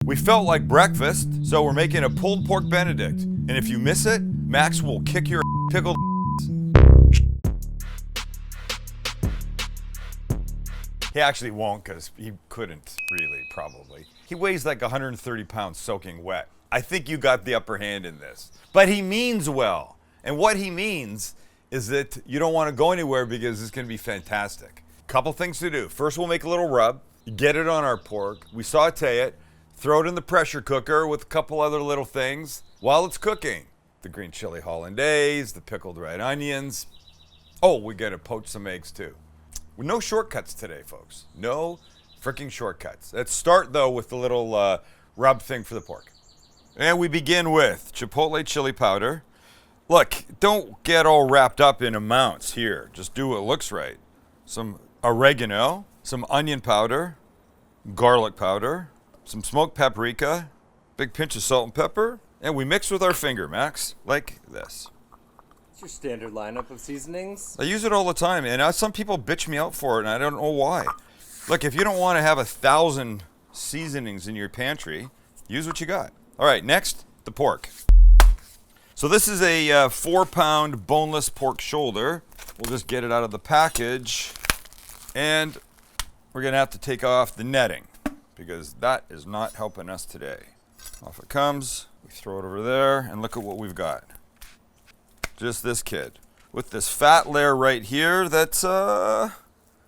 We felt like breakfast, so we're making a pulled pork Benedict. And if you miss it, Max will kick your pickled. He actually won't, because he couldn't really, probably. He weighs like 130 pounds soaking wet. I think you got the upper hand in this. But he means well. And what he means is that you don't want to go anywhere because it's going to be fantastic. Couple things to do. First, we'll make a little rub. Get it on our pork. We saute it. Throw it in the pressure cooker with a couple other little things while it's cooking. The green chili Hollandaise, the pickled red onions. Oh, we gotta poach some eggs too. No shortcuts today, folks. No freaking shortcuts. Let's start though with the little rub thing for the pork. And we begin with Chipotle chili powder. Look, don't get all wrapped up in amounts here. Just do what looks right. Some oregano, some onion powder, garlic powder, some smoked paprika, big pinch of salt and pepper, and we mix with our finger, Max, like this. It's your standard lineup of seasonings. I use it all the time, and some people bitch me out for it, and I don't know why. Look, if you don't want to have 1,000 seasonings in your pantry, use what you got. All right, next, the pork. So this is a 4-pound boneless pork shoulder. We'll just get it out of the package, and we're gonna have to take off the netting, because that is not helping us today. Off it comes, we throw it over there, and look at what we've got. Just this kid. With this fat layer right here, that's, we're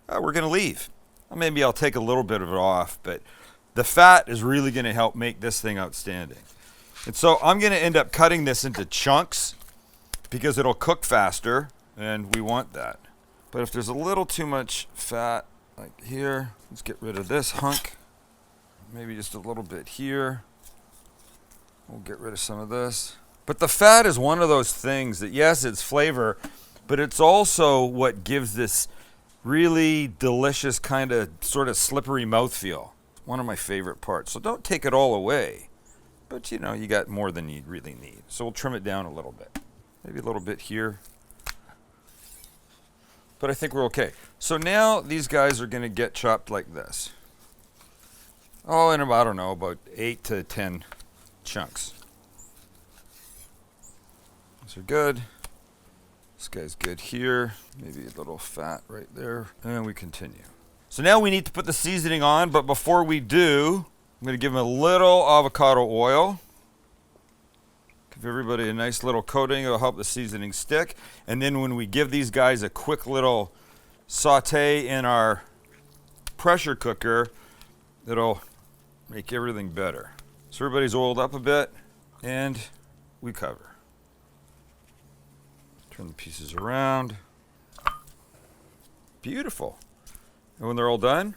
gonna leave. Well, maybe I'll take a little bit of it off, but the fat is really gonna help make this thing outstanding. And so I'm gonna end up cutting this into chunks because it'll cook faster, and we want that. But if there's a little too much fat, like here, let's get rid of this hunk. Maybe just a little bit here. We'll get rid of some of this. But the fat is one of those things that, yes, it's flavor, but it's also what gives this really delicious kind of sort of slippery mouthfeel. One of my favorite parts. So don't take it all away. But you know, you got more than you really need. So we'll trim it down a little bit. Maybe a little bit here. But I think we're okay. So now these guys are going to get chopped like this. Oh, and about, I don't know, about 8 to 10 chunks. These are good. This guy's good here. Maybe a little fat right there. And we continue. So now we need to put the seasoning on, but before we do, I'm going to give them a little avocado oil. Give everybody a nice little coating. It'll help the seasoning stick. And then when we give these guys a quick little saute in our pressure cooker, it'll make everything better. So everybody's oiled up a bit, and we cover. Turn the pieces around. Beautiful. And when they're all done,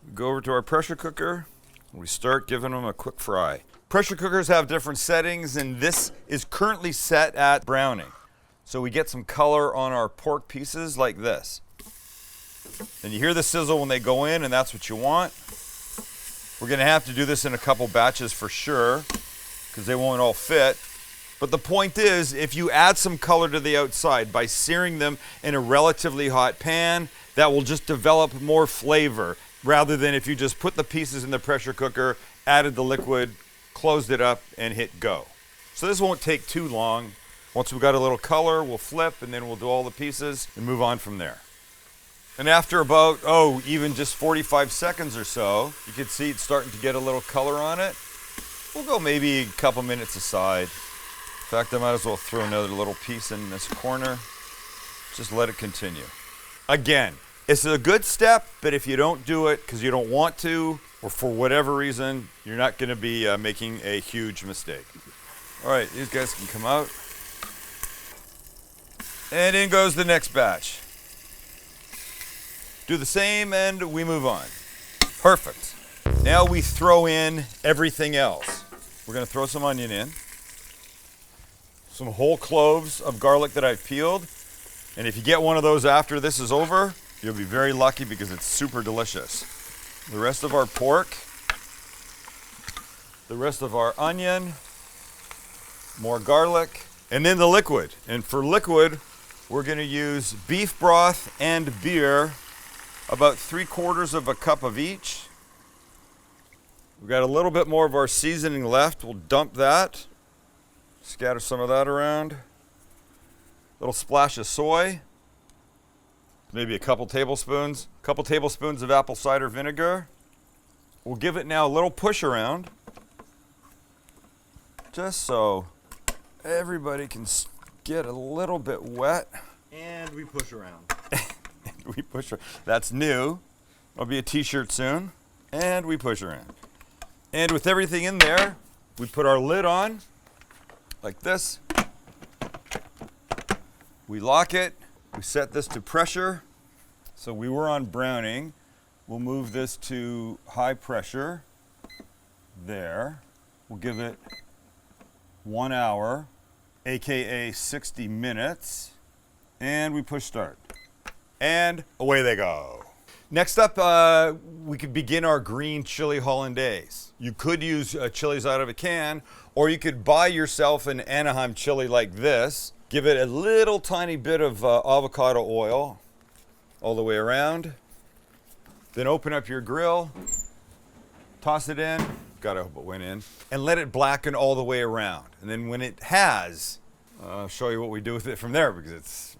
we go over to our pressure cooker, and we start giving them a quick fry. Pressure cookers have different settings, and this is currently set at browning. So we get some color on our pork pieces like this. And you hear the sizzle when they go in, and that's what you want. We're going to have to do this in a couple batches for sure, because they won't all fit. But the point is, if you add some color to the outside by searing them in a relatively hot pan, that will just develop more flavor, rather than if you just put the pieces in the pressure cooker, added the liquid, closed it up, and hit go. So this won't take too long. Once we've got a little color, we'll flip, and then we'll do all the pieces and move on from there. And after about, even just 45 seconds or so, you can see it's starting to get a little color on it. We'll go maybe a couple minutes aside. In fact, I might as well throw another little piece in this corner. Just let it continue. Again, it's a good step, but if you don't do it because you don't want to, or for whatever reason, you're not going to be making a huge mistake. All right, these guys can come out. And in goes the next batch. Do the same and we move on. Perfect. Now we throw in everything else. We're going to throw some onion in. Some whole cloves of garlic that I've peeled. And if you get one of those after this is over, you'll be very lucky because it's super delicious. The rest of our pork. The rest of our onion. More garlic. And then the liquid. And for liquid, we're going to use beef broth and beer. About 3/4 of a cup of each. We've got a little bit more of our seasoning left. We'll dump that. Scatter some of that around. Little splash of soy. Maybe a couple tablespoons. A couple tablespoons of apple cider vinegar. We'll give it now a little push around. Just so everybody can get a little bit wet. And we push around. We push around. That's new. It'll be a t-shirt soon. And we push around. And with everything in there, we put our lid on like this. We lock it. We set this to pressure. So we were on browning. We'll move this to high pressure. There. We'll give it 1 hour, aka 60 minutes. And we push start. And away they go. Next up, we could begin our green chili Hollandaise. You could use chilies out of a can, or you could buy yourself an Anaheim chili like this. Give it a little tiny bit of avocado oil all the way around. Then open up your grill, toss it in, gotta hope it went in, and let it blacken all the way around. And then when it has, I'll show you what we do with it from there, because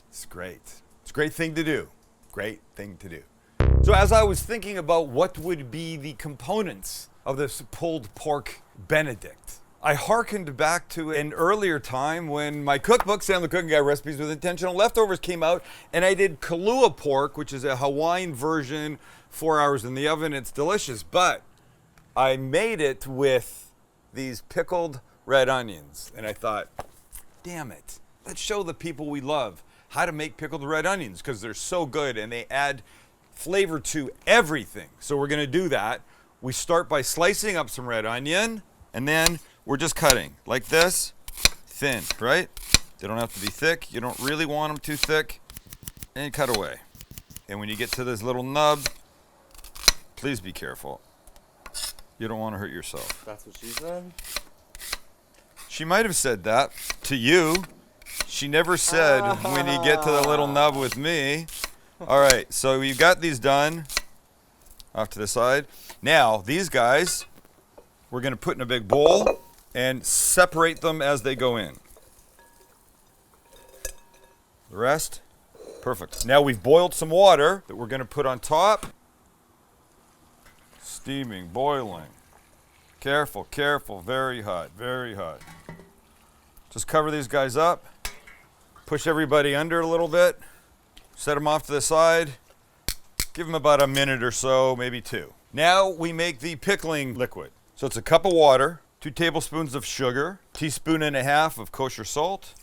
it's great. It's a great thing to do. Great thing to do. So as I was thinking about what would be the components of this pulled pork Benedict, I hearkened back to an earlier time when my cookbook, Sam the Cooking Guy Recipes with Intentional Leftovers, came out, and I did Kahlua pork, which is a Hawaiian version, 4 hours in the oven. It's delicious, but I made it with these pickled red onions, and I thought, damn it, let's show the people we love how to make pickled red onions, because they're so good and they add flavor to everything. So we're gonna do that. We start by slicing up some red onion, and then we're just cutting like this, thin, right? They don't have to be thick. You don't really want them too thick. And cut away. And when you get to this little nub, please be careful. You don't want to hurt yourself. That's what she said? She might have said that to you. She never said, when you get to the little nub with me. All right, so you've got these done. Off to the side. Now, these guys, we're going to put in a big bowl and separate them as they go in. The rest, perfect. Now we've boiled some water that we're going to put on top. Steaming, boiling. Careful, careful, very hot, very hot. Just cover these guys up. Push everybody under a little bit. Set them off to the side. Give them about a minute or so, maybe 2. Now we make the pickling liquid. So it's a cup of water, 2 tablespoons of sugar, 1.5 teaspoons of kosher salt,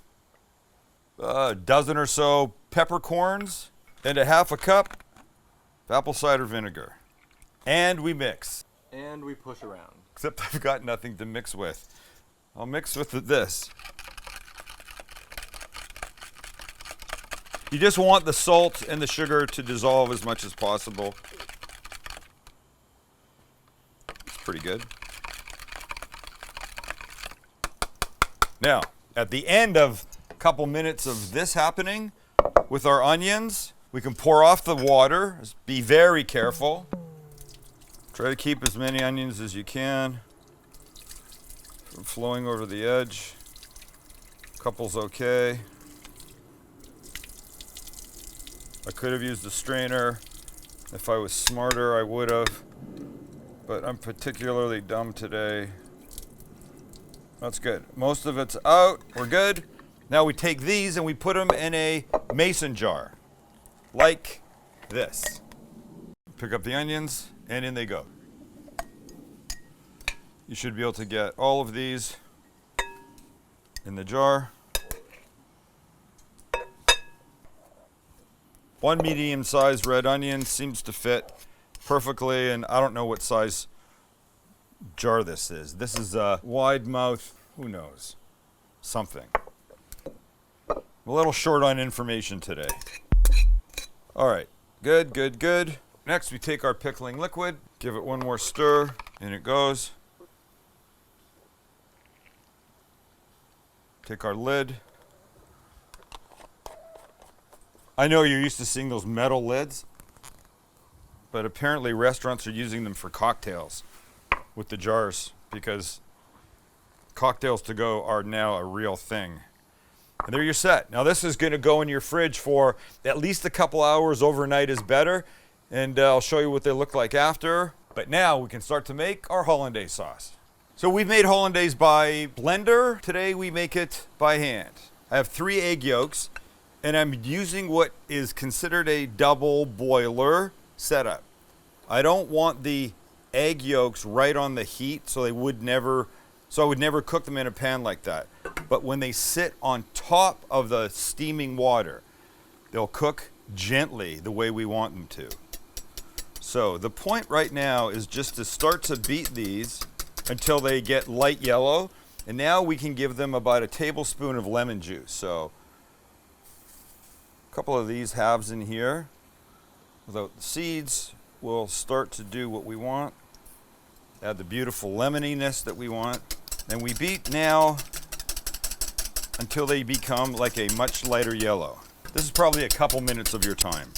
a dozen or so peppercorns, and 1/2 cup of apple cider vinegar. And we mix. And we push around. Except I've got nothing to mix with. I'll mix with this. You just want the salt and the sugar to dissolve as much as possible. It's pretty good. Now, at the end of a couple minutes of this happening, with our onions, we can pour off the water. Just be very careful. Try to keep as many onions as you can from flowing over the edge. Couple's okay. I could have used a strainer. If I was smarter, I would have. But I'm particularly dumb today. That's good. Most of it's out. We're good. Now we take these and we put them in a mason jar. Like this. Pick up the onions, and in they go. You should be able to get all of these in the jar. 1 medium-sized red onion seems to fit perfectly, and I don't know what size jar this is. This is a wide mouth, who knows, something. I'm a little short on information today. All right, good, good, good. Next, we take our pickling liquid, give it one more stir, and it goes. Take our lid. I know you're used to seeing those metal lids, but apparently restaurants are using them for cocktails. with the jars because cocktails to go are now a real thing. And there you're set. Now this is going to go in your fridge for at least a couple hours. Overnight is better. And I'll show you what they look like after. But now we can start to make our Hollandaise sauce. So we've made Hollandaise by blender. Today we make it by hand. I have 3 egg yolks, and I'm using what is considered a double boiler setup. I don't want the egg yolks right on the heat, so I would never cook them in a pan like that. But when they sit on top of the steaming water, they'll cook gently the way we want them to. So the point right now is just to start to beat these until they get light yellow. And now we can give them about a tablespoon of lemon juice. So a couple of these halves in here. Without the seeds, we'll start to do what we want. Add the beautiful lemoniness that we want. And we beat now until they become like a much lighter yellow. This is probably a couple minutes of your time.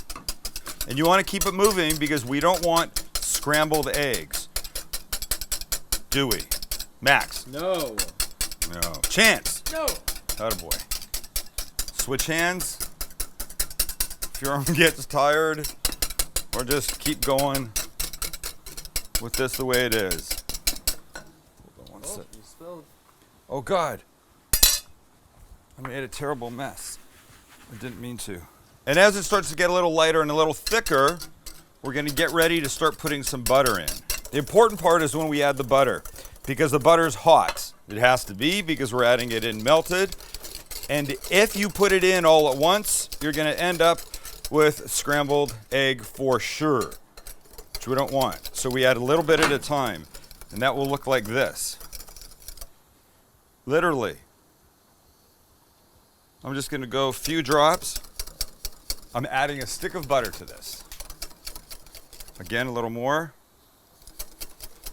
And you want to keep it moving because we don't want scrambled eggs. Do we? Max? No. No. Chance? No. Attaboy. Switch hands. If your arm gets tired, or just keep going with this the way it is. Hold on one sec. You spilled. Oh God. I made a terrible mess. I didn't mean to. And as it starts to get a little lighter and a little thicker, we're going to get ready to start putting some butter in. The important part is when we add the butter, because the butter's hot. It has to be because we're adding it in melted. And if you put it in all at once, you're going to end up with scrambled egg for sure, which we don't want. So we add a little bit at a time, and that will look like this. Literally. I'm just going to go a few drops. I'm adding a stick of butter to this. Again, a little more.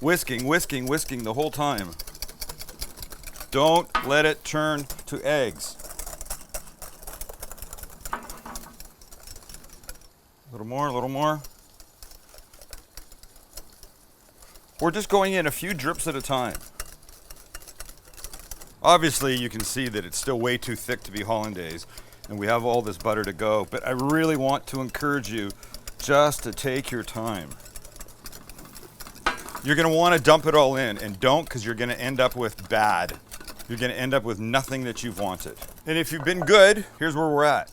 Whisking, whisking, whisking the whole time. Don't let it turn to eggs. A little more, a little more. We're just going in a few drips at a time. Obviously, you can see that it's still way too thick to be Hollandaise, and we have all this butter to go, but I really want to encourage you just to take your time. You're going to want to dump it all in, and don't, because you're going to end up with bad. You're going to end up with nothing that you've wanted. And if you've been good, here's where we're at.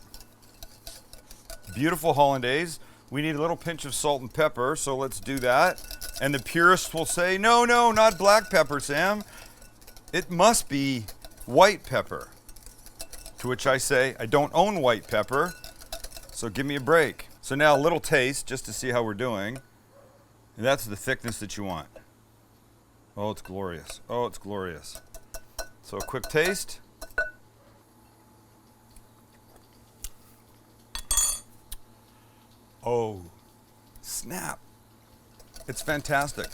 Beautiful Hollandaise. We need a little pinch of salt and pepper, so let's do that. And the purists will say, no, no, not black pepper, Sam. It must be white pepper. To which I say, I don't own white pepper, so give me a break. So now a little taste, just to see how we're doing. And that's the thickness that you want. Oh, it's glorious. Oh, it's glorious. So a quick taste. Oh, snap. It's fantastic.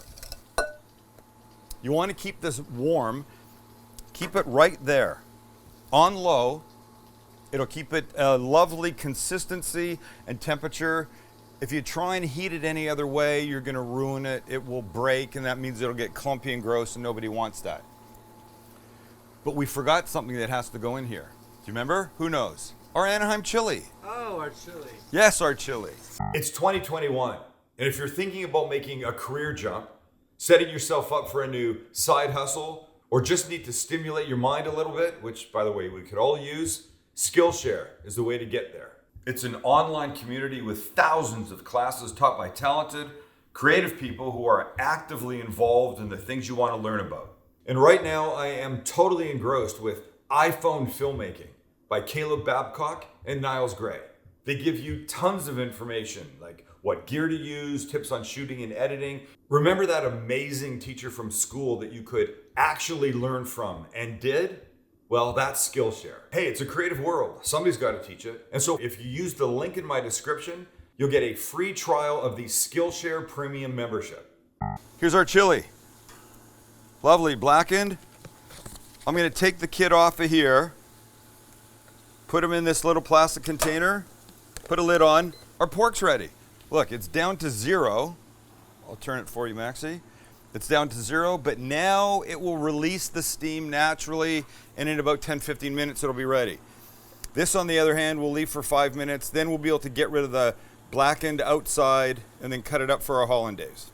You want to keep this warm. Keep it right there. On low. It'll keep it a lovely consistency and temperature. If you try and heat it any other way, you're going to ruin it. It will break, and that means it'll get clumpy and gross, and nobody wants that. But we forgot something that has to go in here. Do you remember? Who knows? Our Anaheim chili. Oh, our chili. Yes, our chili. It's 2021, and if you're thinking about making a career jump, setting yourself up for a new side hustle, or just need to stimulate your mind a little bit, which, by the way, we could all use, Skillshare is the way to get there. It's an online community with thousands of classes taught by talented, creative people who are actively involved in the things you want to learn about. And right now, I am totally engrossed with iPhone Filmmaking by Caleb Babcock and Niles Gray. They give you tons of information, like what gear to use, tips on shooting and editing. Remember that amazing teacher from school that you could actually learn from and did? Well, that's Skillshare. Hey, it's a creative world. Somebody's got to teach it. And so if you use the link in my description, you'll get a free trial of the Skillshare Premium membership. Here's our chili. Lovely, blackened. I'm going to take the kid off of here, put him in this little plastic container, put a lid on. Our pork's ready. Look, it's down to 0. I'll turn it for you, Maxie. It's down to 0, but now it will release the steam naturally, and in about 10-15 minutes it'll be ready. This, on the other hand, we'll leave for 5 minutes, then we'll be able to get rid of the blackened outside and then cut it up for our Hollandaise.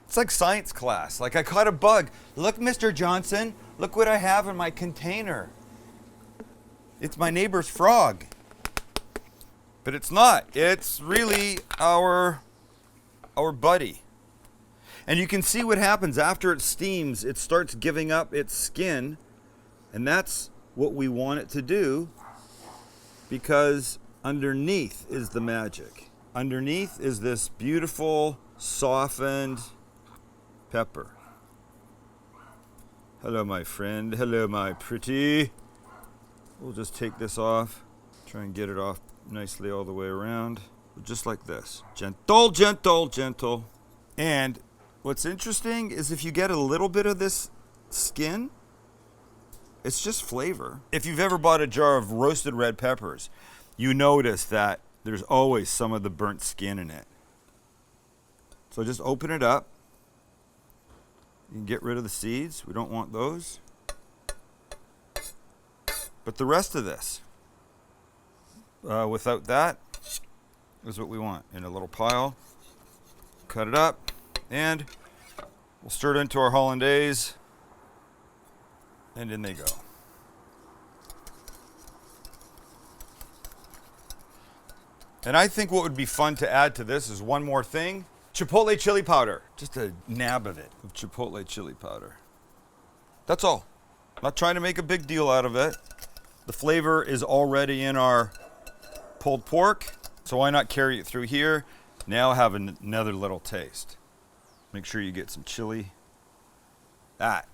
It's like science class. Like, I caught a bug. Look, Mr. Johnson, look what I have in my container. It's my neighbor's frog. But it's not. It's really our buddy. And you can see what happens after it steams. It starts giving up its skin, and that's what we want it to do, because underneath is the magic. Underneath is this beautiful, softened pepper. Hello, my friend. Hello, my pretty. We'll just take this off. Try and get it off nicely all the way around. Just like this. Gentle, gentle, gentle. And what's interesting is if you get a little bit of this skin, it's just flavor. If you've ever bought a jar of roasted red peppers, you notice that there's always some of the burnt skin in it. So just open it up. You can get rid of the seeds. We don't want those. But the rest of this, without that, is what we want. In a little pile. Cut it up. And we'll stir it into our Hollandaise. And in they go. And I think what would be fun to add to this is one more thing. Chipotle chili powder. Just a nab of it, of Chipotle chili powder. That's all. Not trying to make a big deal out of it. The flavor is already in our pulled pork, so why not carry it through here? Now have another little taste. Make sure you get some chili. That.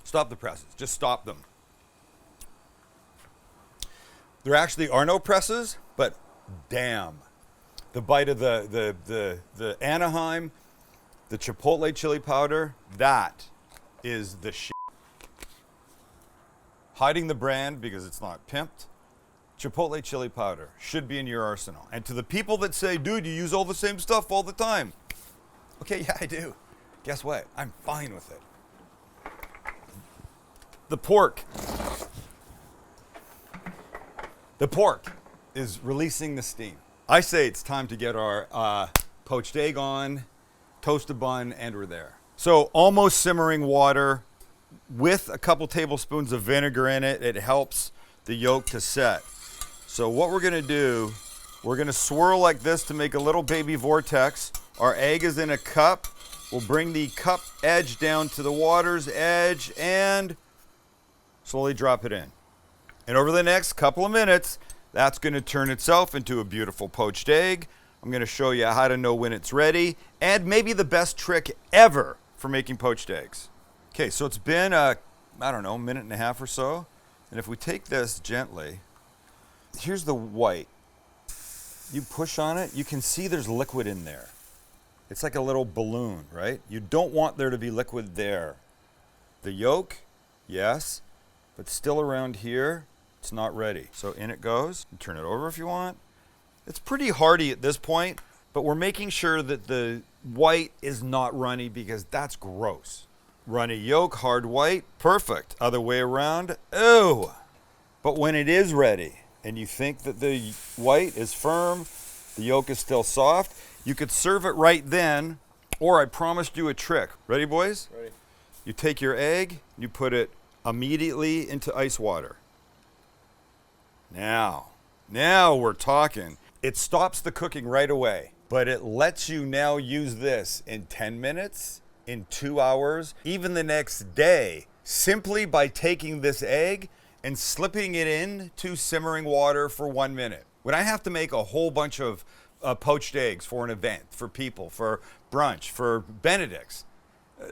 Stop the presses. Just stop them. There actually are no presses, but damn. The bite of the Anaheim, the Chipotle chili powder, that is the shit. Hiding the brand because it's not pimped. Chipotle chili powder should be in your arsenal. And to the people that say, dude, you use all the same stuff all the time. Okay, yeah, I do. Guess what? I'm fine with it. The pork. The pork is releasing the steam. I say it's time to get our poached egg on, toast a bun, and we're there. So almost simmering water with a couple tablespoons of vinegar in it. It helps the yolk to set. So what we're gonna do, we're gonna swirl like this to make a little baby vortex. Our egg is in a cup. We'll bring the cup edge down to the water's edge and slowly drop it in. And over the next couple of minutes, that's going to turn itself into a beautiful poached egg. I'm going to show you how to know when it's ready, and maybe the best trick ever for making poached eggs. Okay, so it's been, I don't know, a minute and a half or so. And if we take this gently, here's the white. You push on it, you can see there's liquid in there. It's like a little balloon, right? You don't want there to be liquid there. The yolk, yes, but still around here, it's not ready. So in it goes. And turn it over if you want. It's pretty hearty at this point, but we're making sure that the white is not runny because that's gross. Runny yolk, hard white, perfect. Other way around, ew. But when it is ready and you think that the white is firm, the yolk is still soft, you could serve it right then, or I promised you a trick. Ready, boys? Ready. You take your egg, you put it immediately into ice water. Now we're talking. It stops the cooking right away, but it lets you now use this in 10 minutes, in 2 hours, even the next day, simply by taking this egg and slipping it into simmering water for 1 minute. When I have to make a whole bunch of poached eggs for an event, for people, for brunch, for Benedicts,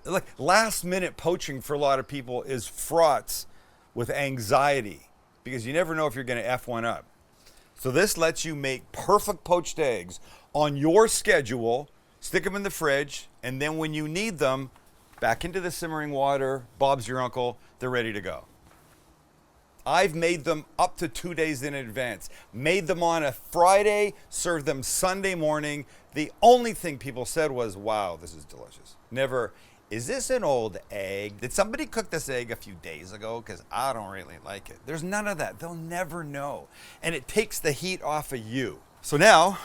like last minute poaching for a lot of people is fraught with anxiety because you never know if you're going to F one up. So this lets you make perfect poached eggs on your schedule, stick them in the fridge, and then when you need them, back into the simmering water, Bob's your uncle, they're ready to go. I've made them up to 2 days in advance. Made them on a Friday, served them Sunday morning. The only thing people said was, wow, this is delicious. Never, is this an old egg? Did somebody cook this egg a few days ago? Because I don't really like it. There's none of that. They'll never know. And it takes the heat off of you. So now,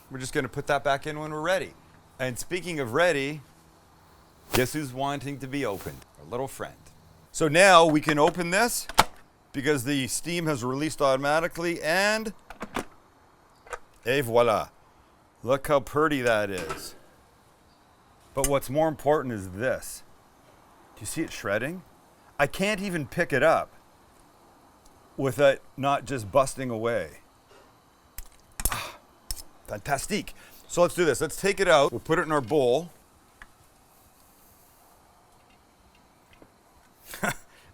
we're just gonna put that back in when we're ready. And speaking of ready, guess who's wanting to be opened? Our little friend. So now we can open this because the steam has released automatically, and voila. Look how pretty that is. But what's more important is this. Do you see it shredding? I can't even pick it up with it not just busting away. Fantastique. So let's do this. Let's take it out. We'll put it in our bowl.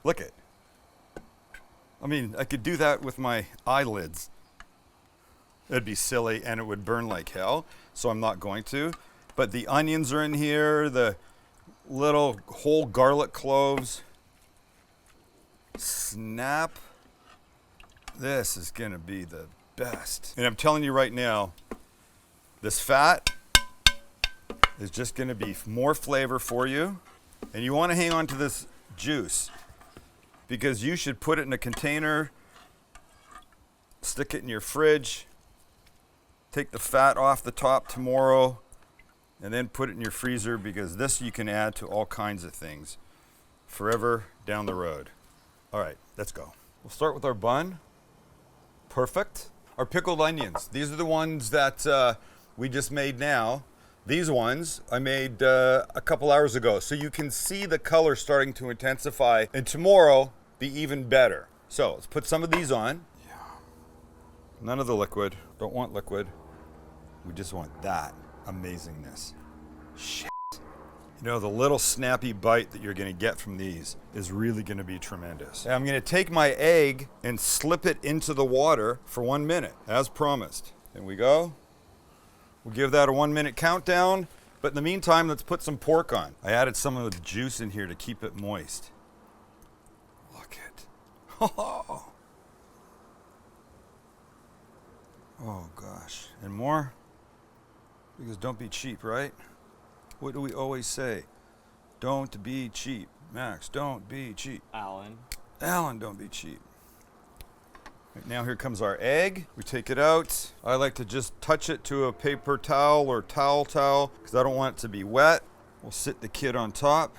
Look it. I mean, I could do that with my eyelids. It'd be silly and it would burn like hell, so I'm not going to. But the onions are in here, the little whole garlic cloves. Snap. This is gonna be the best. And I'm telling you right now, this fat is just gonna be more flavor for you. And you wanna hang on to this juice, because you should put it in a container, stick it in your fridge, take the fat off the top tomorrow, and then put it in your freezer, because this you can add to all kinds of things forever down the road. All right, let's go. We'll start with our bun. Perfect. Our pickled onions. These are the ones that we just made now. These ones I made a couple hours ago. So you can see the color starting to intensify, and tomorrow be even better. So let's put some of these on. Yeah. None of the liquid. Don't want liquid. We just want that amazingness. Shit. You know, the little snappy bite that you're gonna get from these is really gonna be tremendous. And I'm gonna take my egg and slip it into the water for 1 minute, as promised. In we go. We'll give that a 1 minute countdown, but in the meantime, let's put some pork on. I added some of the juice in here to keep it moist. Look it. Oh gosh. And more? Because don't be cheap, right? What do we always say? Don't be cheap. Max, don't be cheap. Alan, don't be cheap. Right, now here comes our egg. We take it out. I like to just touch it to a paper towel or towel because I don't want it to be wet. We'll sit the kid on top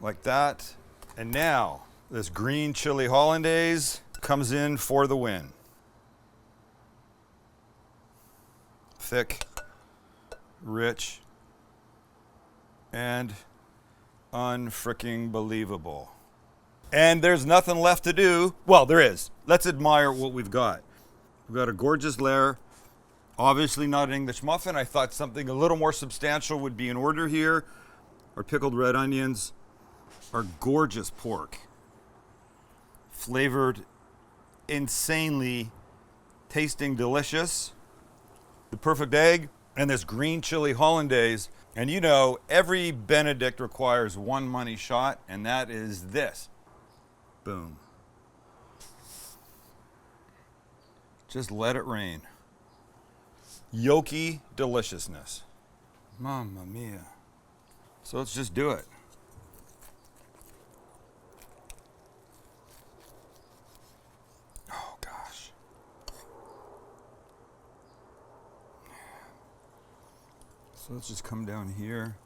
like that. And now this green chili hollandaise comes in for the win. Thick, rich, and unfreaking believable. And there's nothing left to do. Well, there is. Let's admire what we've got. We've got a gorgeous layer. Obviously not an English muffin. I thought something a little more substantial would be in order here. Our pickled red onions, our gorgeous pork, flavored insanely, tasting delicious. The perfect egg, and this green chili hollandaise. And you know, every Benedict requires one money shot, and that is this. Boom. Just let it rain. Yolky deliciousness. Mamma mia. So let's just do it. Oh gosh. So let's just come down here.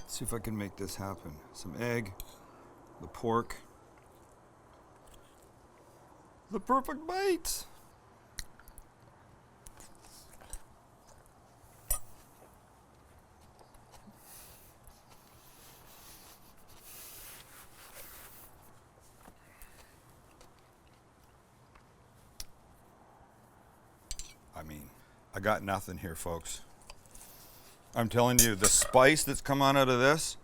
See if I can make this happen. Some egg, the pork, the perfect bite. I mean, I got nothing here, folks. I'm telling you, the spice that's come out of this,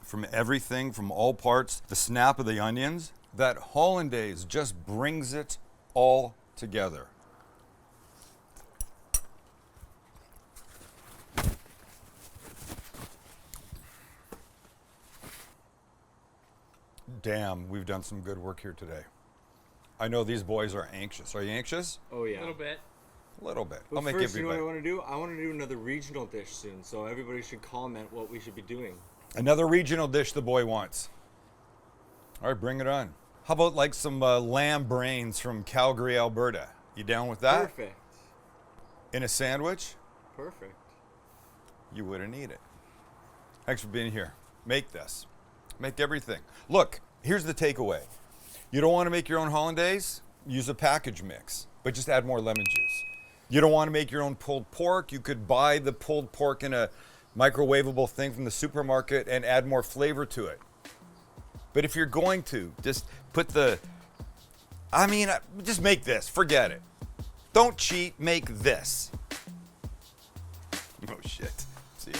from everything, from all parts, the snap of the onions, that hollandaise just brings it all together. Damn, we've done some good work here today. I know these boys are anxious. Are you anxious? Oh yeah. A little bit. A little bit. But I'll make first, you know what I everybody. want to do? I want to do another regional dish soon, so everybody should comment what we should be doing. Another regional dish the boy wants. All right, bring it on. How about like some lamb brains from Calgary, Alberta? You down with that? Perfect. In a sandwich? Perfect. You wouldn't eat it. Thanks for being here. Make this. Make everything. Look, here's the takeaway. You don't want to make your own hollandaise? Use a package mix, but just add more lemon juice. You don't want to make your own pulled pork? You could buy the pulled pork in a microwavable thing from the supermarket and add more flavor to it. But if you're going to, just put just make this. Forget it. Don't cheat, make this. Oh shit. See ya.